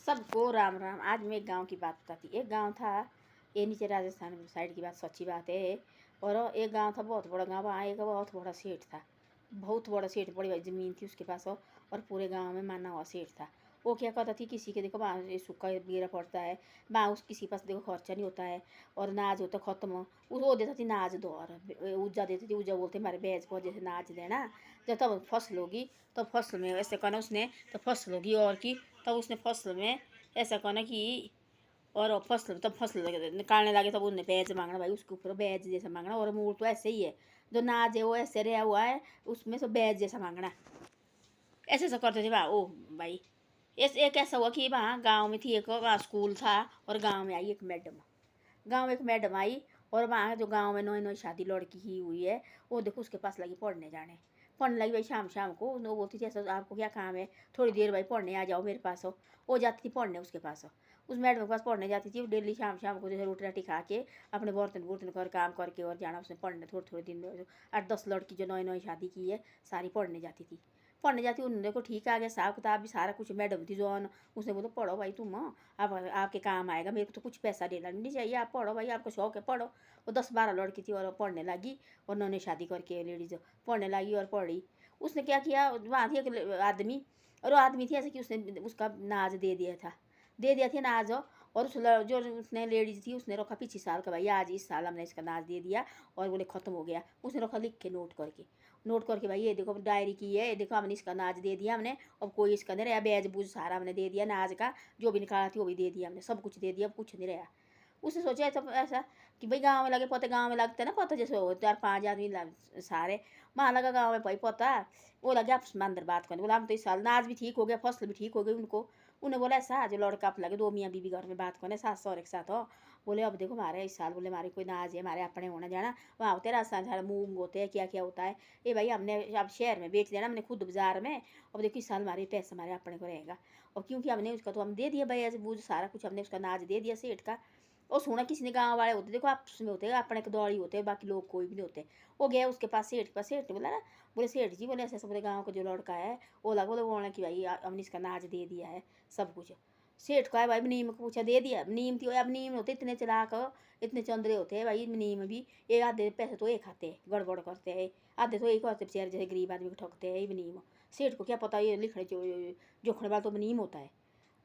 सबको राम राम। आज मैं एक गांव की बात बताती। एक गांव था, ये नीचे राजस्थान साइड की बात, सच्ची बात है। और एक गांव था, बहुत बड़ा गांव। वहाँ एक बहुत बड़ा सेठ था, बहुत बड़ा सेठ, बड़ी बड़ी ज़मीन थी उसके पास। और पूरे गांव में माना हुआ सेठ था। वो क्या कहता थी, किसी के देखो वहाँ ये सूखा गिरा पड़ता है, वहाँ उस किसी पास देखो खर्चा नहीं होता है, और नाज होता ख़त्म, वो देता थी नाज दो। और ऊजा देती थी, ऊजा बोलते हमारे बैज को जैसे नाज देना, जब तब फसल होगी तो फसल में ऐसे करना उसने, तो फसल होगी और की, तब उसने फसल में ऐसा करना कि, और फसल तब फसल निकालने लगे तब उन्हें बैज मांगना, भाई उसके ऊपर बैज जैसा मांगना। और मूल तो ऐसे ही है, जो नाज है वो ऐसे रहा हुआ है, उसमें से बैज जैसा मांगना। ऐसे ऐसा करते थे वहाँ। ओ भाई, ऐसे एक ऐसा हुआ कि वहाँ गांव में थी एक, वहाँ स्कूल था, और गांव में आई एक मैडम। गांव में एक मैडम आई, और वहाँ जो गांव में नई नई शादी लड़की की हुई है, वो देखो उसके पास लगी पढ़ने जाने। पढ़ने लगी भाई, शाम शाम को वो बोलती थी ऐसा, आपको क्या काम है, थोड़ी देर भाई पढ़ने आ जाओ मेरे पास हो। वो जाती थी पढ़ने उसके पास हो, उस मैडम के पास पढ़ने जाती थी। डेली शाम शाम को जैसे रोटी राटी खा के अपने बर्तन वर्तन कर काम करके और जाना उसने पढ़ने। थोड़े थोड़े दिन में 8-10 लड़की जो नई नई शादी की है सारी पढ़ने जाती थी। पढ़ने जाती, उन्होंने को ठीक आ गया, हिसाब किताब भी सारा कुछ। मैडम थी जो, उसने बोला पढ़ो भाई तुम, आप आपके काम आएगा, मेरे को तो कुछ पैसा देना नहीं चाहिए, आप पढ़ो भाई, आपको शौक है पढ़ो। वो 10-12 लड़की थी और पढ़ने लगी, और उन्होंने शादी करके लेडीज पढ़ने लगी और पढ़ी। उसने क्या किया, वहाँ थी एक आदमी, और वो आदमी थी ऐसे कि उसने उसका नाज दे दिया था, दे दिया था नाज। और उस जो उसने लेडीज थी उसने रखा पिछले साल का, भाई आज इस साल हमने इसका नाज दे दिया, और बोले ख़त्म हो गया। उसने रखा लिख के, नोट करके, भाई ये देखो डायरी की है, ये देखो हमने इसका नाज दे दिया हमने, अब कोई इसका नहीं रहा, ब्याज बूझ सारा हमने दे दिया नाज का, जो भी निकाला थी वो भी दे दिया हमने, सब कुछ दे दिया, अब कुछ नहीं रहा। उसने सोचा तो ऐसा कि भाई गांव में लगे पता, गांव में लगता है ना पता, जैसे हो 4-5 आदमी सारे, वहाँ लगा गांव में भाई पता। वो लगे आपस में अंदर बात करने, बोला हम तो इस साल नाज भी ठीक हो गया, फसल भी ठीक हो गई उनको। उन्हें बोला ऐसा, जो लड़का आप लगे 2 मियाँ बीवी घर में बात करने, सास सौरे के साथ हो। बोले अब देखो हमारे इस साल, बोले हमारे कोई नाज है, हमारे अपने होना जाना, वहाँ होते राजस्थान सारा मूंग होते हैं, क्या क्या होता है, ये भाई हमने अब शहर में बेच देना, हमने खुद बाजार में। अब देखो इस साल हमारे पैसे हमारे अपने को रहेगा, और क्योंकि हमने उसका तो हम दे दिया भाई ऐसे बूझ सारा कुछ, हमने उसका नाज दे दिया सेठ का। और सोना किसी ने, गाँव वाले होते देखो आपस में होते हैं, अपने के दौड़ी होते हैं, बाकी लोग कोई भी नहीं होते। वो गया उसके पास, सेठ के पास। सेठ ने बोला ना, बोले सेठ जी, बोले ऐसे ऐसे, बोले गाँव का जो लड़का है वो लगा, बोले बोला कि भाई हमने इसका नाज दे दिया है सब कुछ। सेठ का है भाई, नीम को पूछा, दे दिया। नीम थी, अब नीम होते इतने चलाक, इतने चंद्रे होते हैं भाई नीम भी। ये आधे पैसे तो ये खाते हैं, गड़बड़ करते हैं, आधे तो एक करते बेचारे, जैसे गरीब आदमी को ठगते हैं ये नीम। सेठ को क्या पता ये लिखने जोखने वाला तो नीम होता है।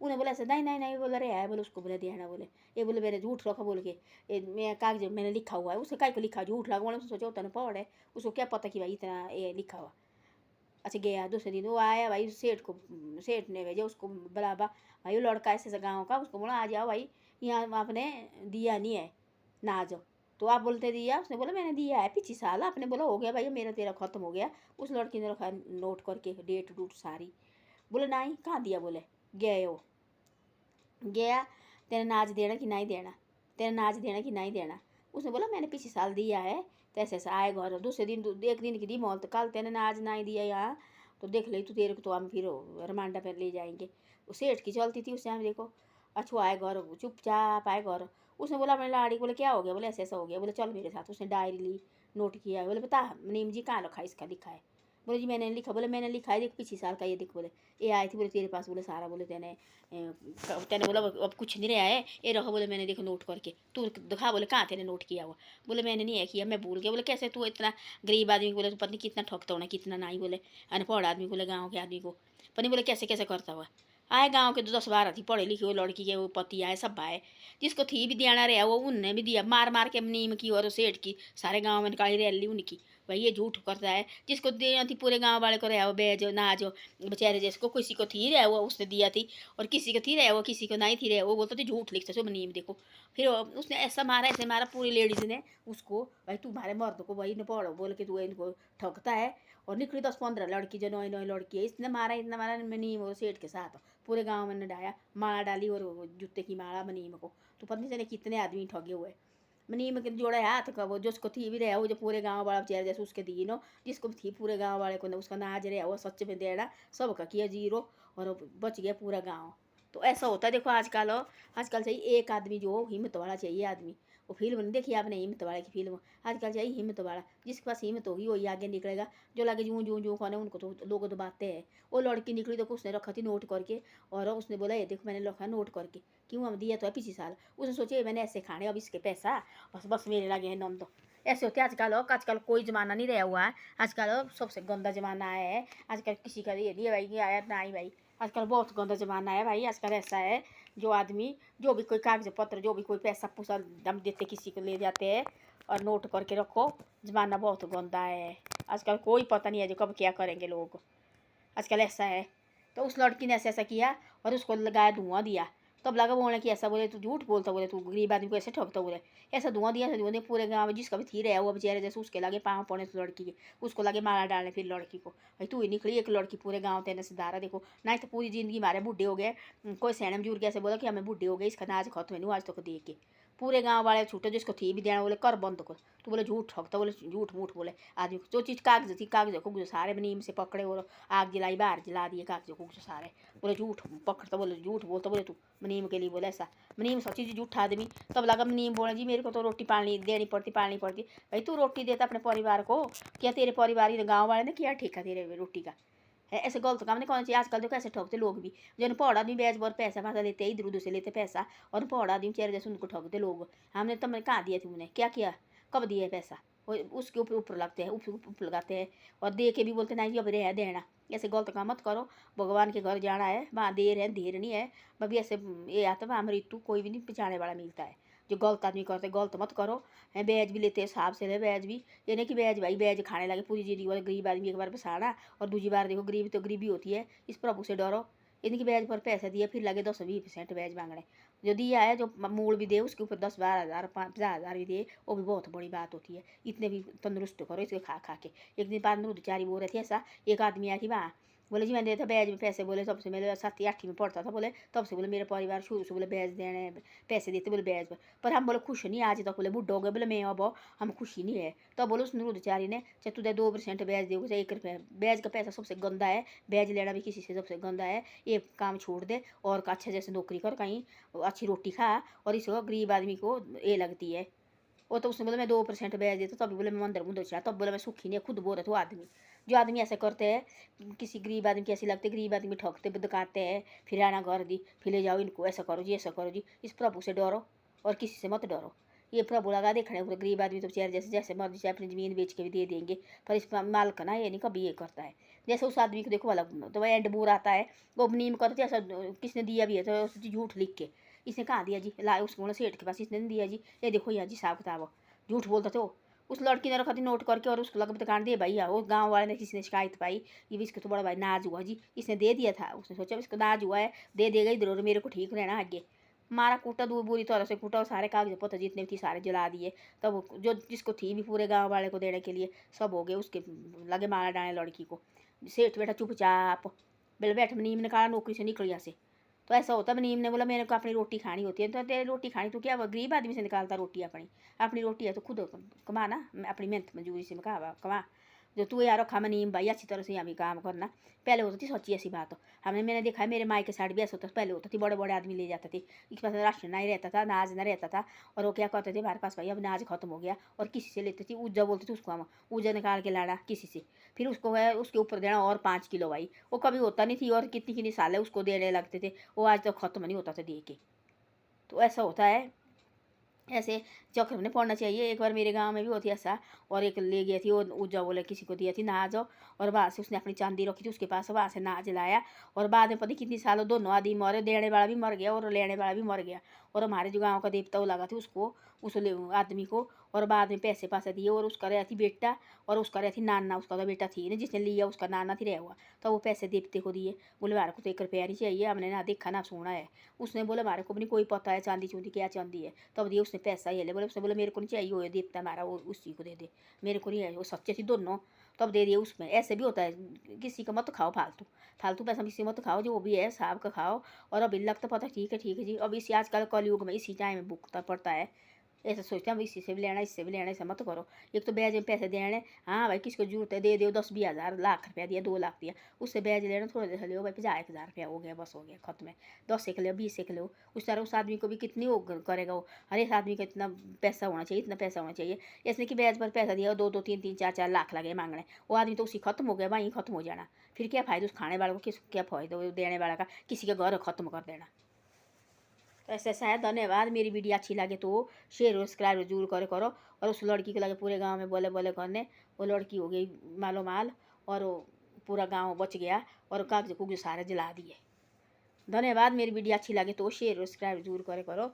उन्हें बोला ऐसा, नहीं नहीं नहीं, बोला रे है, बोले उसको बोले देना, बोले ये, बोले मैंने झूठ रखा, बोल के मैं कागज मैंने लिखा हुआ है, उसे काय को लिखा झूठ लगा, उसने सोचा होता ना पढ़ है, उसको क्या पता कि भाई इतना ये लिखा हुआ। अच्छा गया दूसरे दिन, वो आया भाई सेठ को, सेठ ने भेजा उसको बुलावा, भाई वो लड़का ऐसे गाँव का, उसको बोला आ जाओ भाई, यहाँ आपने दिया नहीं है नाज, तो आप बोलते दिया। उसने बोला मैंने दिया है पिछले साल। आपने बोला हो गया भाई मेरा तेरा ख़त्म हो गया। उस लड़की ने रखा नोट करके, डेट डूट सारी। बोले नहीं कहाँ दिया, बोले गए हो, गया, तेरा नाच देना कि नहीं देना, तेरा नाच देना कि नहीं देना। उसने बोला मैंने पिछले साल दिया है। तो ऐसे ऐसे आए घर, दूसरे दिन एक दिन की दी मोल, तो कल तेने नाच नहीं दिया यहाँ, तो देख ले तू, तेरे को तो हम फिर रिमांडा पर ले जाएंगे। वो सेठ की चलती थी उस टाइम देखो। अच्छा आए घर, चुपचाप आए घर। उसने बोला अपने लाड़ी, बोले क्या हो गया, बोले ऐसे ऐसा हो गया, बोले चल मेरे साथ। उसने डायरी ली, नोट किया, बोले बता नीम जी कहाँ रखा, इसका लिखा है। बोले जी मैंने लिखा, बोले मैंने लिखा है देख पिछले साल का ये देख, बोले ये आई थी, बोले तेरे पास, बोले सारा, बोले तेने तेने बोला अब कुछ नहीं रहा है, ये रखो, बोले मैंने देखो नोट करके, तू दिखा, बोले कहाँ तेने नोट किया हुआ। बोले मैंने नहीं है किया, मैं भूल गया। बोले कैसे तू इतना गरीब आदमी, बोले तू पता नहीं कितना ठगता होना, कितना नहीं, बोले अनपढ़ आदमी, बोले गाँव के आदमी को पता नहीं, बोले कैसे कैसे करता हुआ। आए गाँव के 10-12 थी पढ़े लिखे, वो लड़की के वो पति आए, सब आए, जिसको थी भी देना रहा वो उनने भी दिया, मार मार के नीम की और सेठ की सारे गाँव में निकाली रैली उनकी। भाई ये झूठ करता है, जिसको देना थी पूरे गाँव वाले को रहा वो बेज नाज, बेचारे जिसको किसी को थी रहा वो उसने दिया थी, और किसी को थी रहा वो किसी को नहीं थी रहा, वो बोलते थे झूठ लिखते थे नीम देखो। फिर उसने ऐसा मारा, ऐसे मारा पूरी लेडीज ने उसको, भाई तुम्हारे मर्द को भाई ने पढ़ो बोल के तू इनको ठगता है। और निकली 10-15 लड़की जो नई नई लड़की है, इसने मारा इतना मारा नीम और सेठ के साथ, पूरे गाँव में डाया, माला डाली और जूते की माला नीम को। तो पता नहीं चले कितने आदमी ठगे हुए। नीम के जोड़े हाथ का, वो जिसको थी भी रहा वो जो पूरे गांव वाला बेचारे जैसे उसके दी नो, जिसको भी थी पूरे गांव वाले को ना उसका नाज रहा वो सच में देना, सबका किया जीरो, और बच गया पूरा गांव। तो ऐसा होता है। देखो आजकल चाहिए एक आदमी जो हिम्मत वाला चाहिए आदमी। वो फिल्म नहीं देखी आपने, हिम्मत वाले की फिल्म? आजकल चाहिए हिम्मत वाला, जिसके पास हिम्मत होगी वही आगे निकलेगा। जो लगे जूं जूं जूं खाने उनको तो लोग दबाते हैं। वो लड़की निकली, देखो उसने रखा थी नोट करके, और उसने बोला ये देखो मैंने रखा नोट करके, क्यों हम दिया तो है पिछले साल। उसने सोचे मैंने ऐसे खाने अब इसके पैसा, बस बस मेरे लगे हैं नम। तो ऐसे होते आजकल। आजकल कोई ज़माना नहीं रहा हुआ है। आजकल सबसे गंदा ज़माना है। आजकल किसी का ये नहीं है भाई कि आया ना ही भाई। आजकल बहुत गंदा ज़माना है भाई। आजकल ऐसा है, जो आदमी जो भी कोई कागज पत्र, जो भी कोई पैसा पूसा दम देते किसी को ले जाते हैं और नोट करके रखो। ज़माना बहुत गंदा है आजकल। कोई पता नहीं है जो कब क्या करेंगे लोग। आजकल ऐसा है। तो उस लड़की ने ऐसा ऐसा किया और उसको लगाया, धुआं दिया। तब लगा बोलने कि ऐसा, बोले तू झूठ बोलता, बोले तू गरीब आदमी को ऐसे ठगता, बोले ऐसा धुआं दिया। धुआं दिया पूरे गाँव में, जिसका भी थी रहा हुआ बेचारे जैसे उसके लगे पाँव पड़े उस लड़की के। उसको लगे माला डालने फिर लड़की को। भाई तू ही निकली एक लड़की पूरे गाँव तेने से दारा। देखो नहीं तो पूरी जिंदगी मारे बूढ़े हो गए। कोई सैने बुजुर्ग ऐसे बोला कि हमें बूढ़े हो गए, इसका नाज खत्म नहीं आज तक देख के। पूरे गाँव वाले छूटे, जिसको थी भी देना बोले कर बंद कर। तो बोले झूठ ठगता, बोले झूठ मूठ बोले आदमी। जो चीज़ कागज थी, कागज को सारे नीम से पकड़े और आग जलाई, बाहर जला दिए कागजों को सारे। बोले झूठ पकड़ता, बोले झूठ बोलता, बोले तू मनीम के लिए बोले ऐसा। मनीम सच्ची झूठ आदमी। तब लगा मनीम बोले जी मेरे को तो रोटी पानी देनी पड़ती, पालनी पड़ती। भाई तू रोटी देता अपने परिवार को, क्या तेरे परिवार ही गाँव वाले ने किया ठेका तेरे रोटी का है? ऐसे गलत काम नहीं करना चाहिए। आजकल देखो ऐसे ठगते लोग भी, जो अनपढ़ आदमी ब्याज पर पैसा पैसा लेते इधर उधर से लेते पैसा, और अनपढ़ आदमी चेहरे जैसे उनको ठगते लोग। हमने तुमने कहाँ दिया, तुमने क्या किया, कब दिया पैसा? वो उसके ऊपर ऊपर लगते हैं, ऊपर लगाते हैं और दे के भी बोलते नहीं जी अब रह देना। ऐसे गलत काम मत करो। भगवान के घर जाना है, वहाँ देर है देर नहीं है। भाभी ऐसे ये आता है वहाँ मृत्यु कोई भी नहीं बचाने वाला मिलता है। जो गलत आदमी करते गलत मत करो। है ब्याज भी लेते हैं, हिसाब से ले ब्याज भी। ये नहीं कि ब्याज भाई ब्याज खाने लगे पूरी जिंदगी वाले गरीब आदमी एक बार बसाना और दूसरी बार देखो गरीबी तो गरीबी होती है। इस प्रभु से डरो। इनकी ब्याज पर पैसा दिया फिर लगे 10-20% ब्याज मांगने। जो दिया है, जो मूल भी दे उसके ऊपर 10-12 हज़ार 50 हज़ार भी दे, वो भी बहुत बड़ी बात होती है। इतने भी तंदुरुस्त करो इसके खा खा के। एक दिन बाद में बेचारी बोल रही थी ऐसा, एक आदमी आया कि वहाँ बोले जी मैंने दिया था ब्याज में पैसे, बोले तब से मेरे 7वीं 8वीं में पढ़ता था, बोले तब से बोले मेरा परिवार शुरू से बोले ब्याज देने पैसे देते बोले ब्याज पर हम बोले खुश नहीं आज तक, बोले बुढ़ो हो गए बोले मैं अब हम खुशी नहीं है। तब बोलो उस बेचारी ने चाहे तुझे 2% ब्याज दोगे चाहे 1 रुपये, ब्याज का पैसा सबसे गंदा है। ब्याज लेना भी किसी से सबसे गंदा है। ये काम छोड़ दे और अच्छा जैसे नौकरी कर, कहीं अच्छी रोटी खा, और इसको गरीब आदमी को ये लगती है। वो तो उसने बोला मैं 2% ब्याज देता, तभी बोले मैं मंदिर मुंदर चला, तब बोला मैं सुखी नहीं। खुद बोल रहे थे वो आदमी। जो आदमी ऐसे करते हैं किसी गरीब आदमी कैसे लगते, गरीब आदमी ठगते दुकाते हैं, फिर आना घर दी फिर ले जाओ इनको, ऐसा करो जी ऐसा करो जी। इस प्रभु से डरो और किसी से मत डरो। ये प्रभु लगा देखने पूरे गरीब आदमी तो बेचारे जैसे जैसे मर्जी से अपनी ज़मीन बेच के भी दे देंगे, पर इस मालिक ना ये नहीं कभी ये करता है। जैसे उस आदमी को देखो वाला तो एंड बोर आता है, वो नीम करते ऐसा किसने दिया भी है तो झूठ लिख के। इसने कहाँ दिया जी, ला उसको बोला सेठ के पास, इसने नहीं दिया जी, ये देखो यहाँ जी हिसाब किताब। झूठ बोलता थे वो। उस लड़की ने रखा थी नोट करके और उसको लगा दुकान दे भाई। वो गांव वाले ने किसी ने शिकायत पाई, ये भी इसका तो बड़ा भाई नाज हुआ जी, इसने दे दिया था। उसने सोचा इसको नाज हुआ है दे देगा इधर और मेरे को ठीक रहना आगे। मारा कूटा दूर बुरी तरह से कूटा और सारे कागज पत्र जितने भी थी सारे जला दिए। तब जो जिसको थी भी पूरे गांव वाले को देने के लिए सब हो गए उसके लगे मारा डाले लड़की को। सेठ बैठा चुपचाप, बेल बैठ नीम ने कहा नौकरी से निकल यहाँ से। तो ऐसा होता है। नीम ने बोला मेरे को अपनी रोटी खानी होती है, तो तेरी रोटी खानी तो क्या गरीब आदमी से निकालता रोटी अपनी? अपनी रोटी है तो खुद कमा ना, अपनी मेहनत मजदूरी से कमा। जो तू यार खा नीम भाई अच्छी तरह से यहाँ भी काम करना। पहले होती थी सच्ची ऐसी बात हो। मैंने देखा है मेरे माई के साइड भी ऐसा होता था। पहले होता थी बड़े बड़े आदमी ले जाते थे, इसके पास राशन नहीं रहता था, अनाज नहीं रहता था, और वो क्या करते थे हमारे पास भाई अब अनाज खत्म हो गया, और किसी से लेते थे ऊजा बोलते थे उसको, हम ऊजा निकाल के लाना किसी से, फिर उसको है उसके ऊपर देना और 5 किलो भाई। वो कभी होता नहीं थी और कितनी कितनी सालें उसको देने लगते थे, वो आज तक खत्म नहीं होता था दे के। तो ऐसा होता है। ऐसे चक्र में नहीं पड़ना चाहिए। एक बार मेरे गांव में भी होती ऐसा, और एक ले गई थी वो ऊजा बोले किसी को दिया थी नाज, और वहाँ से उसने अपनी चांदी रखी थी उसके पास, वहाँ से नाज लाया, और बाद में पता नहीं कितनी सालों दोनों आदमी मरे, देने वाला भी मर गया और लेने वाला भी मर गया। और हमारे जो गाँव का देवता वो लगा था उसको, उस आदमी को, और बाद में पैसे पैसे दिए, और उसका रहती बेटा और उसका रहती नाना, उसका तो बेटा थी ना जिसने लिया, उसका नाना थी रह हुआ, तो वो पैसे देवते को दिए। बोले हमारे को तो 1 रुपया नहीं चाहिए, हमने ना देखा ना सुना है। उसने बोला हमारे को भी नहीं कोई पता है चांदी चूंदी क्या चांदी है। तब दिए उसने पैसा ये ले, बोले उसने बोला मेरे को नहीं चाहिए वो देवता हमारा, वो उसी को दे दे, मेरे को नहीं है। वो सच्चे थी दोनों, तब दे दिए उसमें। ऐसे भी होता है, किसी का मत खाओ फालतू, फालतू पैसा किसी मत खाओ, जो भी है साहब का खाओ। और अभी लगता पता ठीक है जी, अब इसी आजकल कलयुग में इसी टाइम में भुगतना पड़ता है। ऐसा सोचते हैं भाई इसी से भी लेना, इससे भी लेना, ऐसा मत करो। एक तो ब्याज में पैसे देने, हाँ भाई किसको जरूरत है दे दो, 10-20 हज़ार, लाख रुपया दिया, 2 लाख दिया, उससे ब्याज लेना थोड़ा देर लो भाई, 50-1 हज़ार रुपया हो गया, बस हो गया खत्म है। 10 एक लो, 20 एक लो, उस तरह उस आदमी को भी कितनी वो करेगा वो। हर एक आदमी का इतना पैसा होना चाहिए, इतना पैसा होना चाहिए। इसने कि ब्याज पर पैसा दिया, 2-2, 3-3, 4-4 लाख लगे मांगने, वो आदमी तो उसी खत्म हो गया, वहीं खत्म हो जाना। फिर क्या फ़ायदा उस खाने वाले को, किस क्या फ़ायदा देने वाला का, किसी का घर खत्म कर देना। तो ऐसा है। धन्यवाद। मेरी वीडियो अच्छी लगे तो शेयर और सब्सक्राइब जरूर करो। और उस लड़की को लगे पूरे गांव में बोले बोले करने, वो लड़की हो गई मालो माल, और वो पूरा गांव बच गया, और कागज कुगज सारे जला दिए। धन्यवाद। मेरी वीडियो अच्छी लगे तो शेयर और सब्सक्राइब जरूर करो।